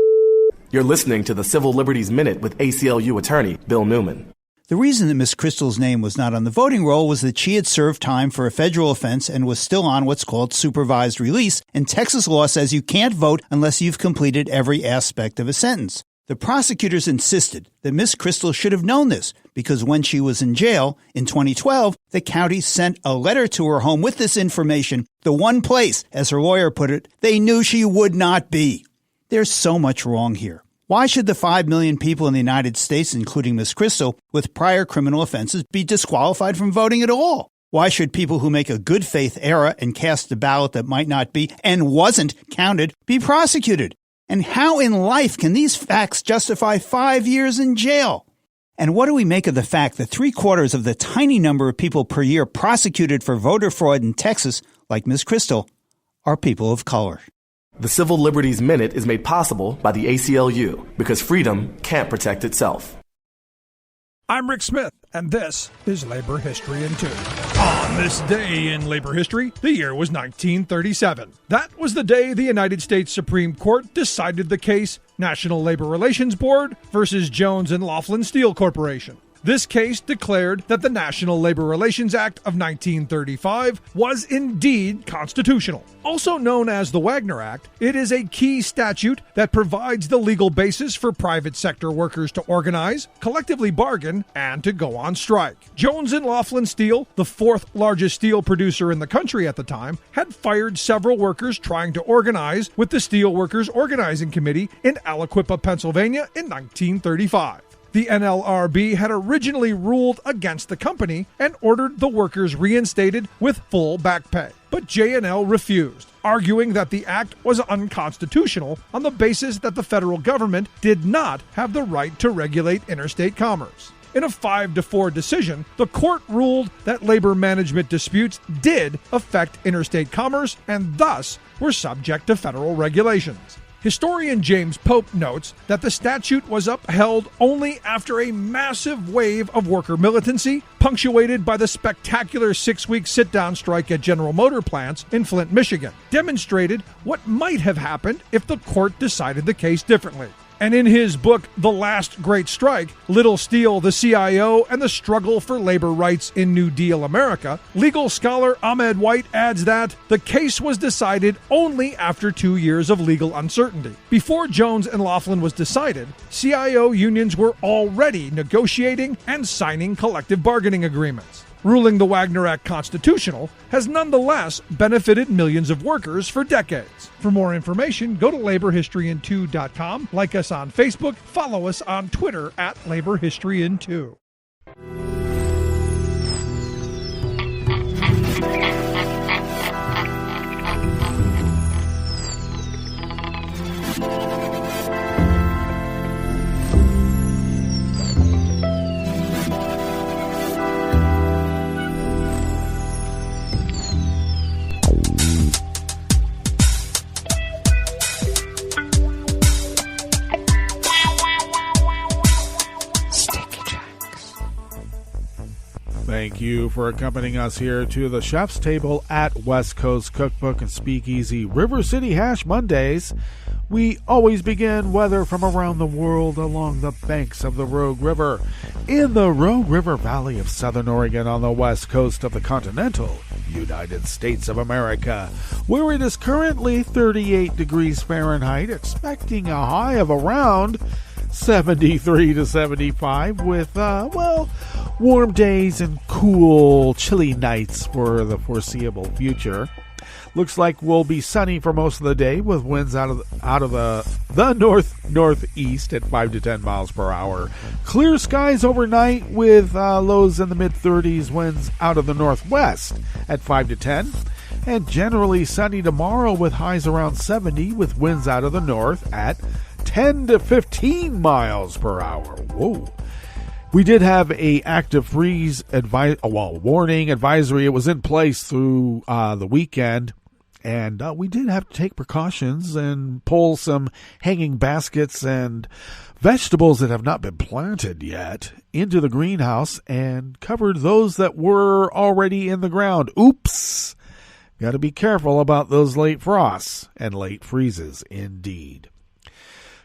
You're listening to the Civil Liberties Minute with ACLU attorney Bill Newman. The reason that Miss Crystal's name was not on the voting roll was that she had served time for a federal offense and was still on what's called supervised release, and Texas law says you can't vote unless you've completed every aspect of a sentence. The prosecutors insisted that Miss Crystal should have known this because when she was in jail in 2012, the county sent a letter to her home with this information, the one place, as her lawyer put it, they knew she would not be. There's so much wrong here. Why should the 5 million people in the United States, including Miss Crystal, with prior criminal offenses be disqualified from voting at all? Why should people who make a good faith error and cast a ballot that might not be and wasn't counted be prosecuted? And how in life can these facts justify 5 years in jail? And what do we make of the fact that 3/4 of the tiny number of people per year prosecuted for voter fraud in Texas, like Miss Crystal, are people of color? The Civil Liberties Minute is made possible by the ACLU because freedom can't protect itself. I'm Rick Smith, and this is Labor History in 2. On this day in labor history, the year was 1937. That was the day the United States Supreme Court decided the case National Labor Relations Board versus Jones and Laughlin Steel Corporation. This case declared that the National Labor Relations Act of 1935 was indeed constitutional. Also known as the Wagner Act, it is a key statute that provides the legal basis for private sector workers to organize, collectively bargain, and to go on strike. Jones and Laughlin Steel, the fourth largest steel producer in the country at the time, had fired several workers trying to organize with the Steel Workers Organizing Committee in Aliquippa, Pennsylvania in 1935. The NLRB had originally ruled against the company and ordered the workers reinstated with full back pay. But J&L refused, arguing that the act was unconstitutional on the basis that the federal government did not have the right to regulate interstate commerce. In a 5-4 decision, the court ruled that labor management disputes did affect interstate commerce and thus were subject to federal regulations. Historian James Pope notes that the statute was upheld only after a massive wave of worker militancy, punctuated by the spectacular 6-week sit-down strike at General Motor plants in Flint, Michigan, demonstrated what might have happened if the court decided the case differently. And in his book, The Last Great Strike, Little Steel, the CIO, and the Struggle for Labor Rights in New Deal America, legal scholar Ahmed White adds that the case was decided only after 2 years of legal uncertainty. Before Jones and Laughlin was decided, CIO unions were already negotiating and signing collective bargaining agreements. Ruling the Wagner Act constitutional has nonetheless benefited millions of workers for decades. For more information, go to laborhistoryin2.com, like us on Facebook, follow us on Twitter at laborhistoryin2. Thank you for accompanying us here to the Chef's Table at West Coast Cookbook and Speakeasy River City Hash Mondays. We always begin weather from around the world along the banks of the Rogue River, in the Rogue River Valley of Southern Oregon on the west coast of the continental United States of America, where it is currently 38 degrees Fahrenheit, expecting a high of around 73 to 75 with, warm days and cool, chilly nights for the foreseeable future. Looks like we'll be sunny for most of the day with winds out of the northeast at 5 to 10 miles per hour. Clear skies overnight with lows in the mid-30s, winds out of the northwest at 5 to 10. And generally sunny tomorrow with highs around 70 with winds out of the north at 10 to 15 miles per hour. Whoa. We did have a active freeze warning advisory. It was in place through the weekend, and we did have to take precautions and pull some hanging baskets and vegetables that have not been planted yet into the greenhouse and covered those that were already in the ground. Oops! Got to be careful about those late frosts and late freezes, indeed.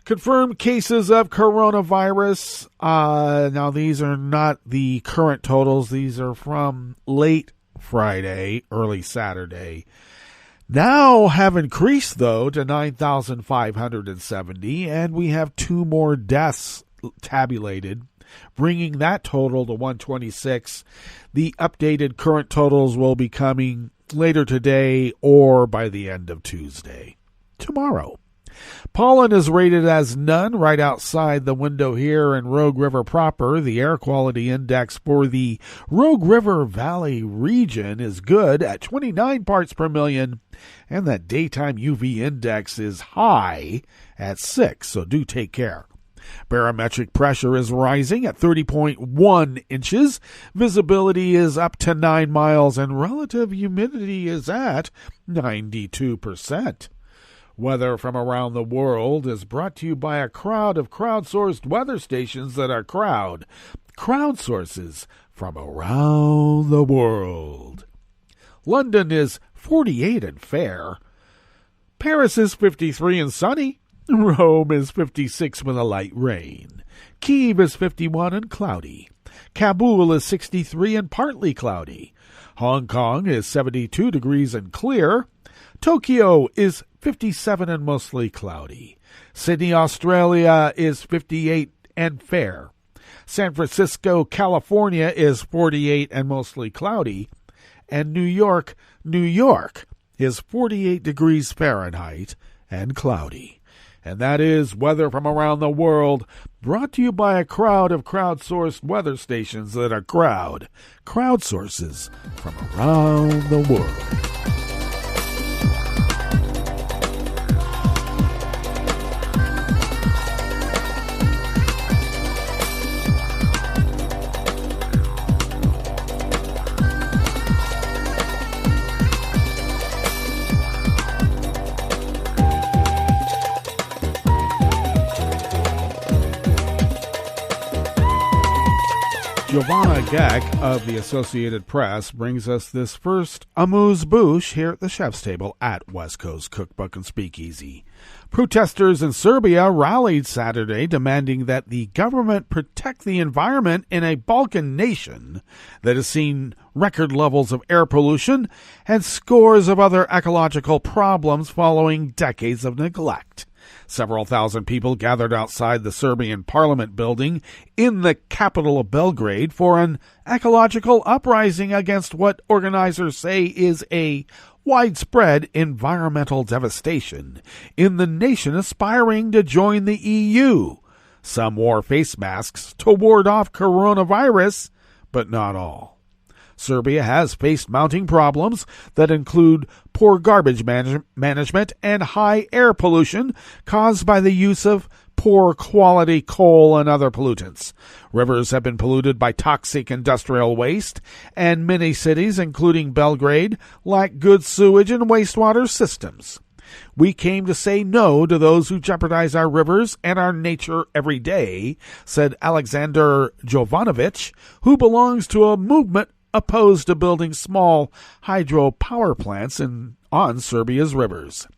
Confirmed cases of coronavirus. Now, these are not the current totals. These are from late Friday, early Saturday. Now have increased, though, to 9,570, and we have 2 more deaths tabulated, bringing that total to 126. The updated current totals will be coming later today or by the end of Tuesday. Tomorrow. Pollen is rated as none right outside the window here in Rogue River proper. The air quality index for the Rogue River Valley region is good at 29 parts per million, and that daytime UV index is high at 6, so do take care. Barometric pressure is rising at 30.1 inches. Visibility is up to 9 miles, and relative humidity is at 92%. Weather from around the world is brought to you by a crowd of crowdsourced weather stations that are crowdsources from around the world. London is 48 and fair. Paris is 53 and sunny. Rome is 56 with a light rain. Kyiv is 51 and cloudy. Kabul is 63 and partly cloudy. Hong Kong is 72 degrees and clear. Tokyo is 57 and mostly cloudy. Sydney, Australia is 58 and fair. San Francisco, California is 48 and mostly cloudy. And New York is 48 degrees Fahrenheit and cloudy. And that is weather from around the world, brought to you by a crowd of crowdsourced weather stations that are crowdsources from around the world. Giovanna Geck of the Associated Press brings us this first amuse-bouche here at the chef's table at West Coast Cookbook and Speakeasy. Protesters in Serbia rallied Saturday demanding that the government protect the environment in a Balkan nation that has seen record levels of air pollution and scores of other ecological problems following decades of neglect. Several thousand people gathered outside the Serbian parliament building in the capital of Belgrade for an ecological uprising against what organizers say is a widespread environmental devastation in the nation aspiring to join the EU. Some wore face masks to ward off coronavirus, but not all. Serbia has faced mounting problems that include poor garbage management and high air pollution caused by the use of poor quality coal and other pollutants. Rivers have been polluted by toxic industrial waste, and many cities, including Belgrade, lack good sewage and wastewater systems. We came to say no to those who jeopardize our rivers and our nature every day, said Alexander Jovanovic, who belongs to a movement opposed to building small hydropower plants on Serbia's rivers.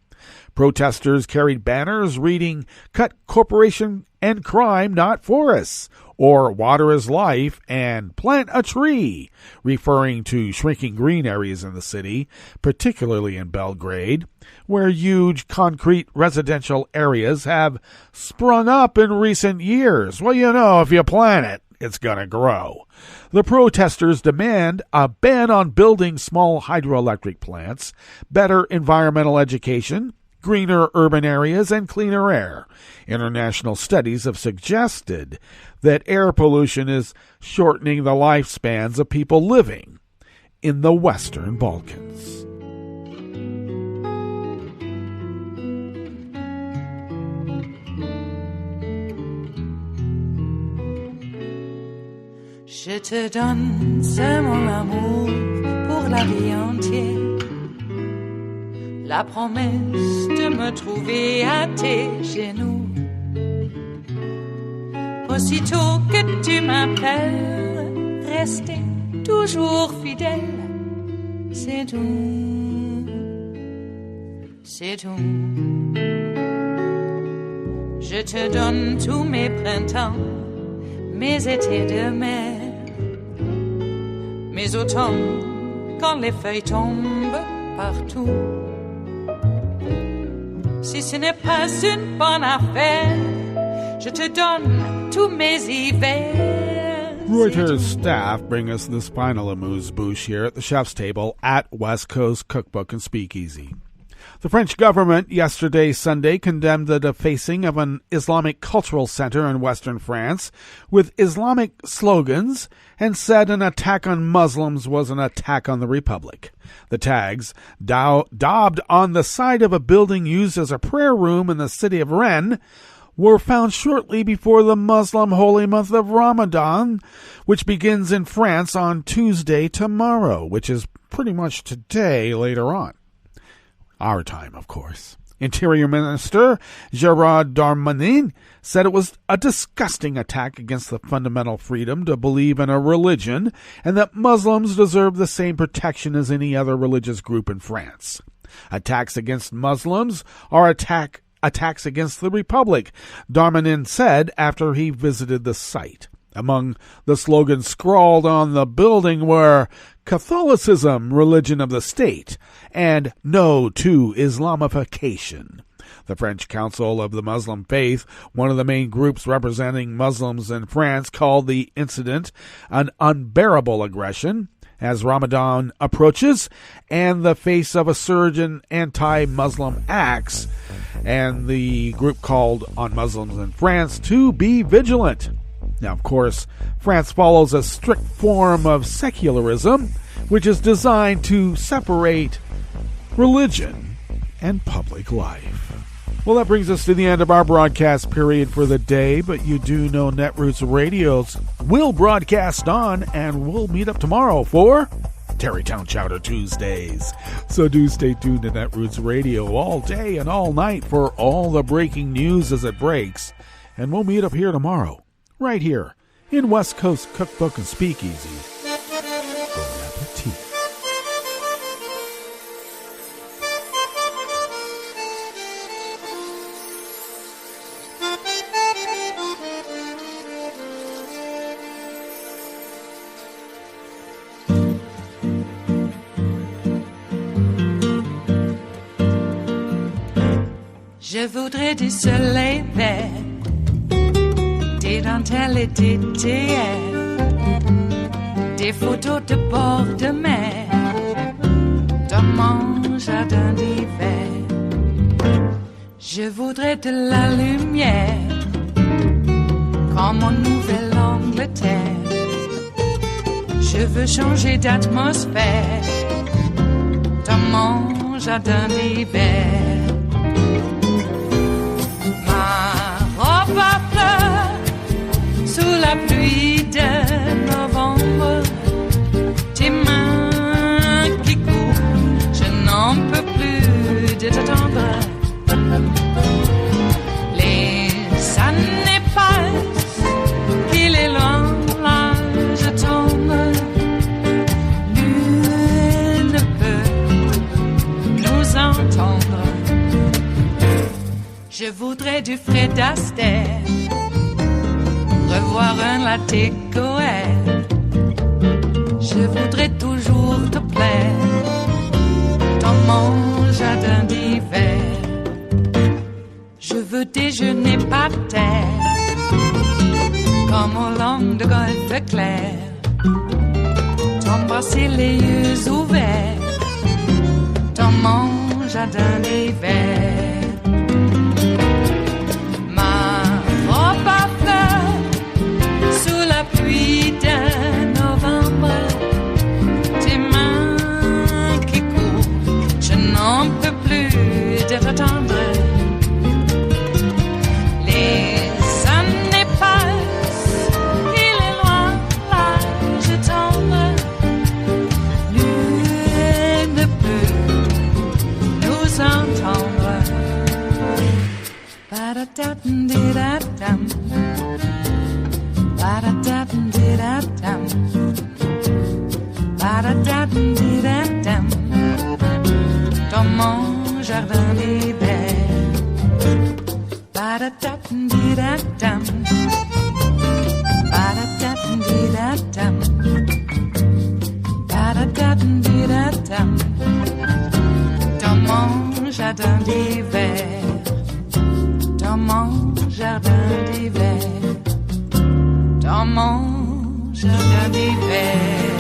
Protesters carried banners reading, "Cut corporation and crime, not forests," or "Water is life," and "Plant a tree," referring to shrinking green areas in the city, particularly in Belgrade, where huge concrete residential areas have sprung up in recent years. Well, you know, if you plant it, it's going to grow. The protesters demand a ban on building small hydroelectric plants, better environmental education, greener urban areas, and cleaner air. International studies have suggested that air pollution is shortening the lifespans of people living in the Western Balkans. Je te donne ce mon amour pour la vie entière, la promesse de me trouver à tes genoux. Aussitôt que tu m'appelles, rester toujours fidèle, c'est tout, c'est tout. Je te donne tous mes printemps, mes étés de mer, mes automnes quand les feuilles tombent partout. Si ce n'est pas une bonne affaire, je te donne tous mes hivers. Reuters staff bring us this final amuse-bouche here at the chef's table at West Coast Cookbook and Speakeasy. The French government yesterday, Sunday, condemned the defacing of an Islamic cultural center in western France with Islamic slogans and said an attack on Muslims was an attack on the Republic. The tags, daubed on the side of a building used as a prayer room in the city of Rennes, were found shortly before the Muslim holy month of Ramadan, which begins in France on Tuesday tomorrow, which is pretty much today later on. Our time, of course. Interior Minister Gérald Darmanin said it was a disgusting attack against the fundamental freedom to believe in a religion and that Muslims deserve the same protection as any other religious group in France. Attacks against Muslims are attacks against the Republic, Darmanin said after he visited the site. Among the slogans scrawled on the building were "Catholicism, religion of the state," and "No to Islamification." The French Council of the Muslim Faith, one of the main groups representing Muslims in France, called the incident an unbearable aggression as Ramadan approaches and the face of a surge in anti-Muslim acts, and the group called on Muslims in France to be vigilant. Now, of course, France follows a strict form of secularism, which is designed to separate religion and public life. Well, that brings us to the end of our broadcast period for the day, but you do know Netroots Radios will broadcast on, and we'll meet up tomorrow for Tarrytown Chowder Tuesdays. So do stay tuned to Netroots Radio all day and all night for all the breaking news as it breaks, and we'll meet up here tomorrow, right here in West Coast Cookbook and Speakeasy. Bon appetit. Je voudrais du soleil vert, des dentelles et des théères, des photos de bord de mer, dans mon jardin d'hiver. Je voudrais de la lumière, comme en Nouvelle-Angleterre. Je veux changer d'atmosphère, dans mon jardin d'hiver. Robe à fleurs, sous la pluie de novembre, tes mains qui courent, je n'en peux plus de t'attendre. Les années passent, qu'il est loin, là je tombe. Nul ne peut nous entendre. Je voudrais du Fred Astaire, revoir un latte Goël. Je voudrais toujours te plaire, dans mon jardin d'hiver. Je veux déjeuner par terre, comme au long de golfe clair. T'embrasser les yeux ouverts, dans mon jardin d'hiver. Pluie de novembre, tes mains qui courent, je n'en peux plus de t'attendre. Les années passent, il est loin, là je tombe. Nul ne peut nous entendre. Ba-da-da-dum-di-da-dum. Ba-da-da-dum-di-da-dum. Ba-da-da-dum-di-da-dum. Dans mon jardin d'hiver. Ba-da-da-dum-di-da-dum. Ba-da-da-dum-di-da-dum. Ba-da-da-dum-di-da-dum. Dans mon jardin d'hiver. Dans mon jardin d'hiver. Dans mon jardin d'hiver.